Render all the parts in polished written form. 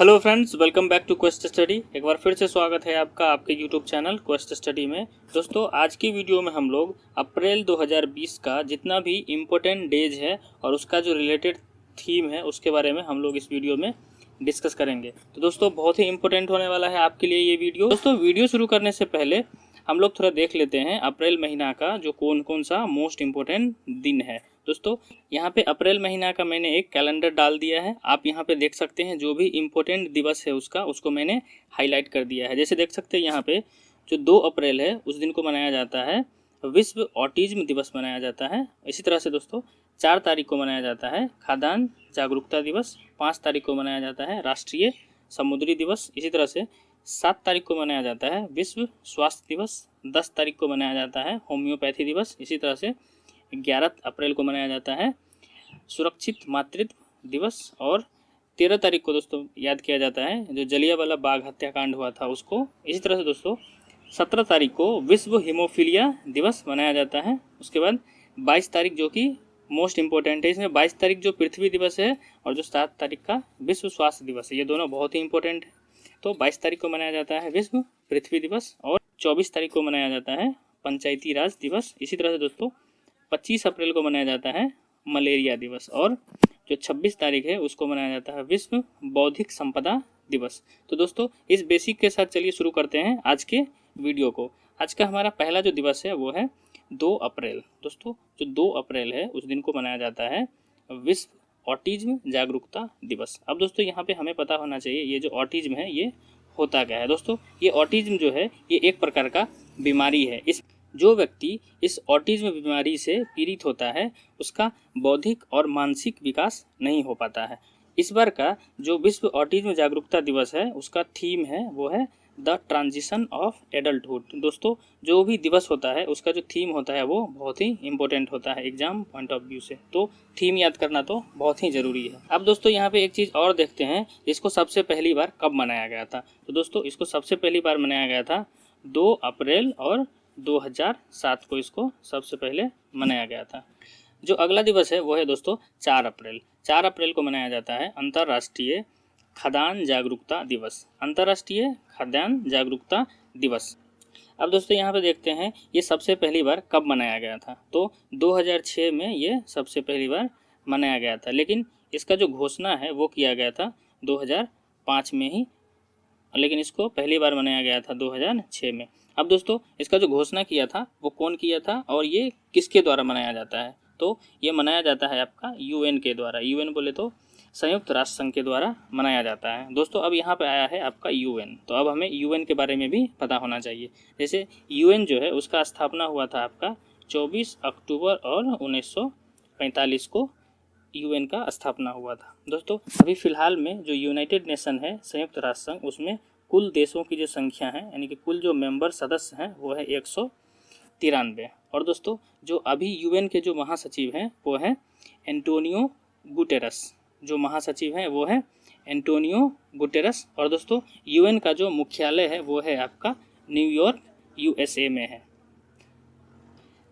Hello friends, welcome back to Quest Study. एक बार फिर से स्वागत है आपका आपके यूट्यूब चैनल क्वेस्ट स्टडी में। दोस्तों, आज की वीडियो में हम लोग अप्रैल 2020 का जितना भी इम्पोर्टेंट डेज है और उसका जो रिलेटेड थीम है उसके बारे में हम लोग इस वीडियो में डिस्कस करेंगे। तो दोस्तों, बहुत ही इंपॉर्टेंट होने वाला है आपके लिए ये वीडियो। दोस्तों, वीडियो शुरू करने से पहले हम लोग थोड़ा देख लेते हैं अप्रैल महीना का जो कौन कौन सा मोस्ट इम्पोर्टेंट दिन है। दोस्तों, यहाँ पे अप्रैल महीना का मैंने एक कैलेंडर डाल दिया है। आप यहाँ पे देख सकते हैं जो भी इम्पोर्टेंट दिवस है उसको मैंने हाईलाइट कर दिया है। जैसे देख सकते हैं यहाँ पे जो 2 अप्रैल है उस दिन को मनाया जाता है विश्व ऑटिज्म दिवस मनाया जाता है। इसी तरह से दोस्तों 4 तारीख को मनाया जाता है खाद्यान्न जागरूकता दिवस। 5 तारीख को मनाया जाता है राष्ट्रीय समुद्री दिवस। इसी तरह से 7 तारीख को मनाया जाता है विश्व स्वास्थ्य दिवस। 10 तारीख को मनाया जाता है होम्योपैथी दिवस। इसी तरह से 11 अप्रैल को मनाया जाता है सुरक्षित मातृत्व दिवस। और 13 तारीख को दोस्तों याद किया जाता है जो जलियांवाला बाग हत्याकांड हुआ था उसको। इसी तरह से दोस्तों 17 तारीख को विश्व हीमोफीलिया दिवस मनाया जाता है। उसके बाद 22 तारीख जो कि मोस्ट इम्पोर्टेंट है, इसमें 22 तारीख जो पृथ्वी दिवस है और जो 7 तारीख का विश्व स्वास्थ्य दिवस है, ये दोनों बहुत ही इंपॉर्टेंट है। तो 22 तारीख को मनाया जाता है विश्व पृथ्वी दिवस और 24 तारीख को मनाया जाता है पंचायती राज दिवस। इसी तरह से दोस्तों 25 अप्रैल को मनाया जाता है मलेरिया दिवस और जो 26 तारीख है उसको मनाया जाता है विश्व बौद्धिक संपदा दिवस। तो दोस्तों, इस बेसिक के साथ चलिए शुरू करते हैं आज के वीडियो को। आज का हमारा पहला जो दिवस है वो है 2 अप्रैल। दोस्तों, जो 2 अप्रैल है उस दिन को मनाया जाता है विश्व ऑटिज्म जागरूकता दिवस। अब दोस्तों यहाँ पे हमें पता होना चाहिए ये जो ऑटिज्म है ये होता क्या है। दोस्तों, ये ऑटिज्म जो है ये एक प्रकार का बीमारी है। जो व्यक्ति इस ऑटिज्म बीमारी से पीड़ित होता है उसका बौद्धिक और मानसिक विकास नहीं हो पाता है। इस बार का जो विश्व ऑटिज्म जागरूकता दिवस है उसका थीम है वो है द ट्रांजिशन ऑफ एडल्टहुड। दोस्तों, जो भी दिवस होता है उसका जो थीम होता है वो बहुत ही इंपॉर्टेंट होता है एग्जाम पॉइंट ऑफ व्यू से। तो थीम याद करना तो बहुत ही ज़रूरी है। अब दोस्तों यहाँ पे एक चीज़ और देखते हैं, इसको सबसे पहली बार कब मनाया गया था। तो दोस्तों इसको सबसे पहली बार मनाया गया था 2 अप्रैल और 2007 को इसको सबसे पहले मनाया गया था। जो अगला दिवस है वो है दोस्तों 4 अप्रैल। 4 अप्रैल को मनाया जाता है अंतर्राष्ट्रीय खाद्यान्न जागरूकता दिवस। अंतर्राष्ट्रीय खाद्यान्न जागरूकता दिवस। अब दोस्तों यहाँ पे देखते हैं ये सबसे पहली बार कब मनाया गया था। तो 2006 में ये सबसे पहली बार मनाया गया था, लेकिन इसका जो घोषणा है वो किया गया था 2005 में ही, लेकिन इसको पहली बार मनाया गया था 2006 में। अब दोस्तों इसका जो घोषणा किया था वो कौन किया था और ये किसके द्वारा मनाया जाता है। तो ये मनाया जाता है आपका यूएन के द्वारा। यूएन बोले तो संयुक्त राष्ट्र संघ के द्वारा मनाया जाता है। दोस्तों, अब यहाँ पे आया है आपका यूएन, तो अब हमें यूएन के बारे में भी पता होना चाहिए। जैसे यूएन जो है उसका स्थापना हुआ था आपका 24 अक्टूबर और 1945 को यूएन का स्थापना हुआ था। दोस्तों, अभी फ़िलहाल में जो यूनाइटेड नेशन है संयुक्त राष्ट्र संघ, उसमें कुल देशों की जो संख्या है यानी कि कुल जो मेंबर सदस्य हैं वो है 193। और दोस्तों जो अभी यूएन के जो महासचिव हैं वो है एंटोनियो गुटेरस। जो महासचिव हैं वो है एंटोनियो गुटेरस। और दोस्तों यूएन का जो मुख्यालय है वो है आपका न्यूयॉर्क यूएसए में है।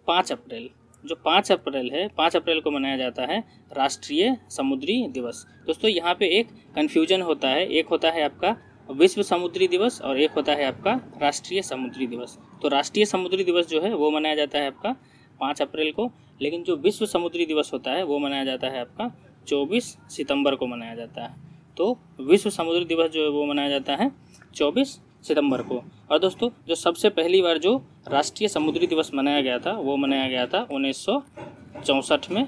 5 अप्रैल, जो 5 अप्रैल है 5 अप्रैल को मनाया जाता है राष्ट्रीय समुद्री दिवस। दोस्तों यहाँ पे एक कन्फ्यूजन होता है, एक होता है आपका विश्व समुद्री दिवस और एक होता है आपका राष्ट्रीय समुद्री दिवस। तो राष्ट्रीय समुद्री दिवस जो है वो मनाया जाता है आपका 5 अप्रैल को, लेकिन जो विश्व समुद्री दिवस होता है वो मनाया जाता है आपका 24 सितंबर को मनाया जाता है। तो विश्व समुद्री दिवस जो है वो मनाया जाता है 24 सितंबर को। और दोस्तों जो सबसे पहली बार जो राष्ट्रीय समुद्री दिवस मनाया गया था वो मनाया गया था 1964 में।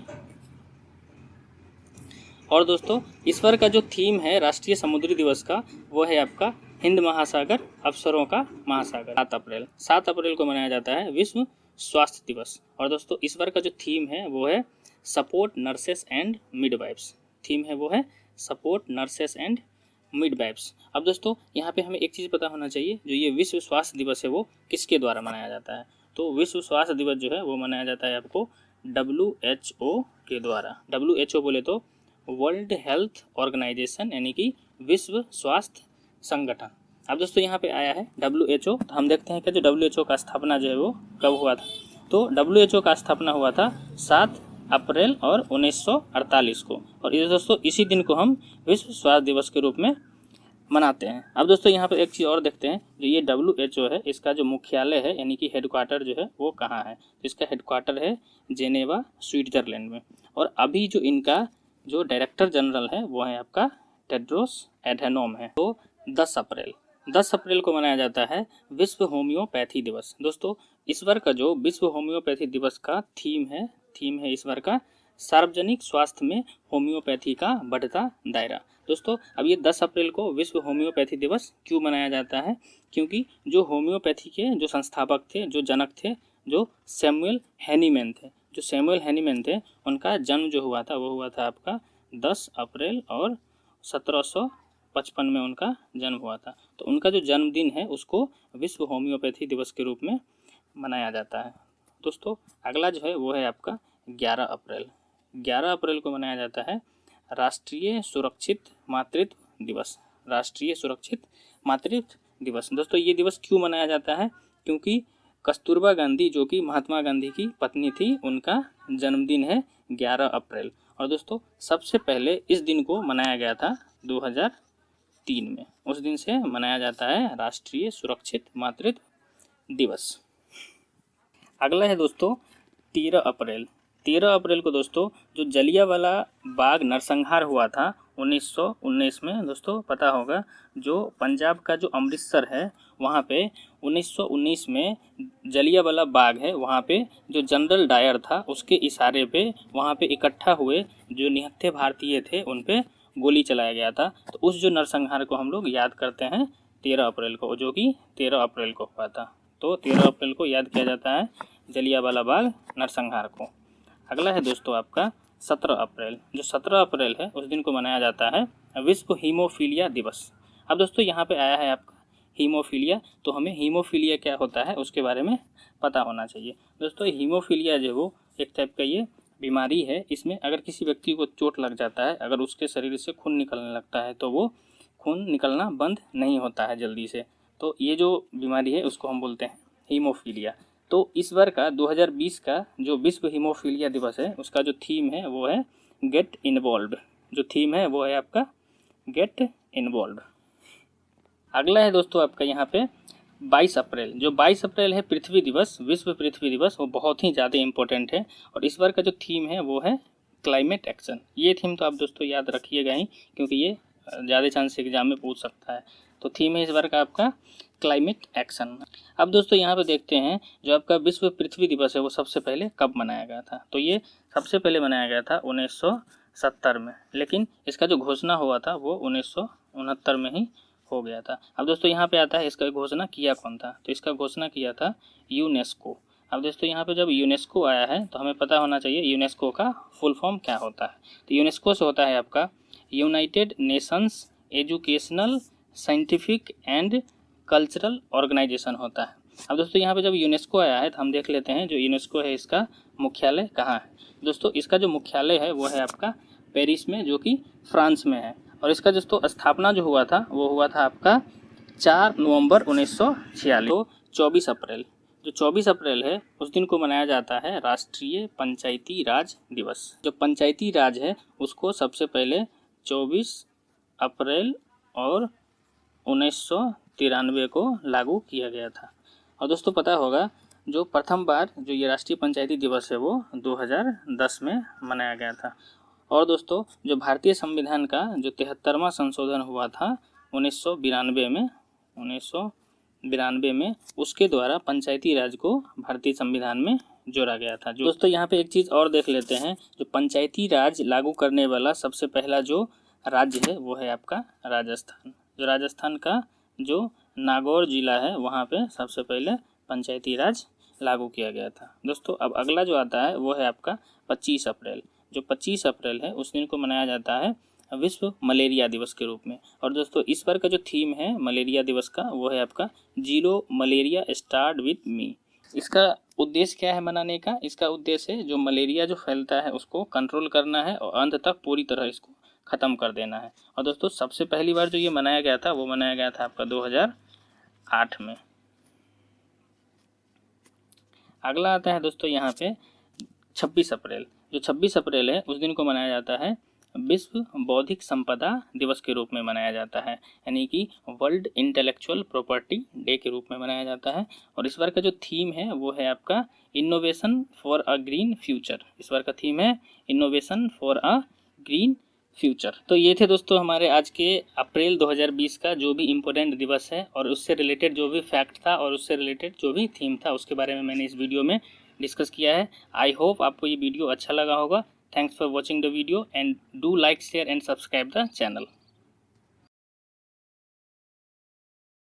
और दोस्तों इस बार का जो थीम है राष्ट्रीय समुद्री दिवस का वो है आपका हिंद महासागर अवसरों का महासागर। 7 अप्रैल को मनाया जाता है विश्व स्वास्थ्य दिवस। और दोस्तों इस बार का जो थीम है वो है support nurses and midwives. Theme है वो है सपोर्ट नर्सेस एंड मिडवाइफ्स। अब दोस्तों यहाँ पे हमें एक चीज़ पता होना चाहिए, जो ये विश्व स्वास्थ्य दिवस है वो किसके द्वारा मनाया जाता है। तो विश्व स्वास्थ्य दिवस जो है वो मनाया जाता है आपको WHO के द्वारा। WHO बोले तो वर्ल्ड हेल्थ ऑर्गेनाइजेशन यानी कि विश्व स्वास्थ्य संगठन। अब दोस्तों यहाँ पे आया है WHO, तो हम देखते हैं कि जो WHO का स्थापना जो है वो कब हुआ था। तो WHO का स्थापना हुआ था 7 अप्रैल और 1948 को। और ये दोस्तों इसी दिन को हम विश्व स्वास्थ्य दिवस के रूप में मनाते हैं। अब दोस्तों यहाँ पे एक चीज़ और देखते हैं, जो ये WHO है इसका जो मुख्यालय है यानी कि हेडक्वार्टर जो है वो कहाँ है। तो इसका हेडक्वार्टर है जेनेवा स्विट्ज़रलैंड में। और अभी जो इनका जो डायरेक्टर जनरल है वो है आपका टेड्रोस एडहेनोम है। तो 10 अप्रैल को मनाया जाता है विश्व होम्योपैथी दिवस। दोस्तों इस बार का जो विश्व होम्योपैथी दिवस का थीम है इस बार का सार्वजनिक स्वास्थ्य में होम्योपैथी का बढ़ता दायरा। दोस्तों अब ये 10 अप्रैल को विश्व होम्योपैथी दिवस क्यों मनाया जाता है, क्योंकि जो होम्योपैथी के जो संस्थापक थे, जो जनक थे, जो सैमुअल हैनीमैन थे, उनका जन्म जो हुआ था वो हुआ था आपका 10 अप्रैल और 1755 में उनका जन्म हुआ था। तो उनका जो जन्मदिन है उसको विश्व होम्योपैथी दिवस के रूप में मनाया जाता है। दोस्तों अगला जो है वो है आपका 11 अप्रैल। 11 अप्रैल को मनाया जाता है राष्ट्रीय सुरक्षित मातृत्व दिवस। राष्ट्रीय सुरक्षित मातृत्व दिवस। दोस्तों ये दिवस क्यों मनाया जाता है, क्योंकि कस्तूरबा गांधी जो कि महात्मा गांधी की पत्नी थी, उनका जन्मदिन है 11 अप्रैल। और दोस्तों सबसे पहले इस दिन को मनाया गया था 2003 में। उस दिन से मनाया जाता है राष्ट्रीय सुरक्षित मातृत्व दिवस। अगला है दोस्तों 13 अप्रैल। 13 अप्रैल को दोस्तों जो जलियांवाला बाग नरसंहार हुआ था 1919 में, दोस्तों पता होगा जो पंजाब का जो अमृतसर है वहाँ पे 1919 में जलियांवाला बाग है, वहाँ पे जो जनरल डायर था उसके इशारे पे वहाँ पे इकट्ठा हुए जो निहत्थे भारतीय थे उन पे गोली चलाया गया था। तो उस जो नरसंहार को हम लोग याद करते हैं 13 अप्रैल को, जो कि 13 अप्रैल को हुआ था। तो 13 अप्रैल को याद किया जाता है जलियांवाला बाग नरसंहार को। अगला है दोस्तों आपका 17 अप्रैल। जो 17 अप्रैल है उस दिन को मनाया जाता है विश्व हीमोफीलिया दिवस। अब दोस्तों यहाँ पे आया है आपका हीमोफीलिया, तो हमें हीमोफीलिया क्या होता है उसके बारे में पता होना चाहिए। दोस्तों हीमोफीलिया जो वो एक टाइप का ये बीमारी है। इसमें अगर किसी व्यक्ति को चोट लग जाता है, अगर उसके शरीर से खून निकलने लगता है तो वो खून निकलना बंद नहीं होता है जल्दी से। तो ये जो बीमारी है उसको हम बोलते हैं हीमोफीलिया। तो इस बार का 2020 का जो विश्व हीमोफीलिया दिवस है उसका जो थीम है वो है गेट इन्वॉल्व्ड। जो थीम है वो है आपका गेट इन्वॉल्व्ड। अगला है दोस्तों आपका यहाँ पे 22 अप्रैल। जो 22 अप्रैल है पृथ्वी दिवस, विश्व पृथ्वी दिवस, वो बहुत ही ज़्यादा इम्पोर्टेंट है। और इस बार का जो थीम है वो है क्लाइमेट एक्शन। ये थीम तो आप दोस्तों याद रखिएगा ही, क्योंकि ये ज़्यादा चांस एग्जाम में पूछ सकता है। तो थीम है इस बार का आपका क्लाइमेट एक्शन। अब दोस्तों यहाँ पे देखते हैं जो आपका विश्व पृथ्वी दिवस है वो सबसे पहले कब मनाया गया था। तो ये सबसे पहले मनाया गया था 1970 में, लेकिन इसका जो घोषणा हुआ था वो 1969 में ही हो गया था। अब दोस्तों यहाँ पे आता है इसका घोषणा किया कौन था। तो इसका घोषणा किया था यूनेस्को। अब दोस्तों यहाँ पे जब यूनेस्को आया है तो हमें पता होना चाहिए यूनेस्को का फुल फॉर्म क्या होता है। तो यूनेस्को से होता है आपका United Nations Educational Scientific and Cultural Organization होता है। अब दोस्तों यहाँ पे जब यूनेस्को आया है तो हम देख लेते हैं जो यूनेस्को है इसका मुख्यालय कहाँ है। दोस्तों इसका जो मुख्यालय है वो है आपका पेरिस में, जो कि फ्रांस में है। और इसका दोस्तों स्थापना जो हुआ था वो हुआ था आपका 4 नवंबर 1946। तो 24 अप्रैल, जो 24 अप्रैल है उस दिन को मनाया जाता है राष्ट्रीय पंचायती राज दिवस। जो पंचायती राज है उसको सबसे पहले 24 अप्रैल और 1993 को लागू किया गया था। और दोस्तों पता होगा जो प्रथम बार जो ये राष्ट्रीय पंचायती दिवस है वो 2010 में मनाया गया था। और दोस्तों जो भारतीय संविधान का जो 73वां संशोधन हुआ था 1992 में उसके द्वारा पंचायती राज को भारतीय संविधान में जोड़ा गया था। जो दोस्तों यहाँ पे एक चीज़ और देख लेते हैं, जो पंचायती राज लागू करने वाला सबसे पहला जो राज्य है वो है आपका राजस्थान। जो राजस्थान का जो नागौर जिला है वहाँ पे सबसे पहले पंचायती राज लागू किया गया था। दोस्तों अब अगला जो आता है वो है आपका 25 अप्रैल। जो 25 अप्रैल है उस दिन को मनाया जाता है विश्व मलेरिया दिवस के रूप में। और दोस्तों इस बार का जो थीम है मलेरिया दिवस का वो है आपका zero malaria start with me. इसका उद्देश्य क्या है मनाने का? इसका उद्देश्य है जो मलेरिया जो फैलता है उसको कंट्रोल करना है और अंत तक पूरी तरह इसको ख़त्म कर देना है। और दोस्तों सबसे पहली बार जो ये मनाया गया था वो मनाया गया था आपका 2008 में। अगला आता है दोस्तों यहाँ पे 26 अप्रैल। जो 26 अप्रैल है उस दिन को मनाया जाता है विश्व बौद्धिक संपदा दिवस के रूप में मनाया जाता है, यानी कि वर्ल्ड इंटेलेक्चुअल प्रॉपर्टी डे के रूप में मनाया जाता है। और इस बार का जो थीम है वो है आपका innovation for a green future. इस बार का थीम है innovation for a green future. तो ये थे दोस्तों हमारे आज के अप्रैल 2020 का जो भी इम्पोर्टेंट दिवस है और उससे रिलेटेड जो भी फैक्ट था और उससे रिलेटेड जो भी थीम था उसके बारे में मैंने इस वीडियो में डिस्कस किया है। आई होप आपको ये वीडियो अच्छा लगा होगा। Thanks for watching the video and do like, share and subscribe the channel.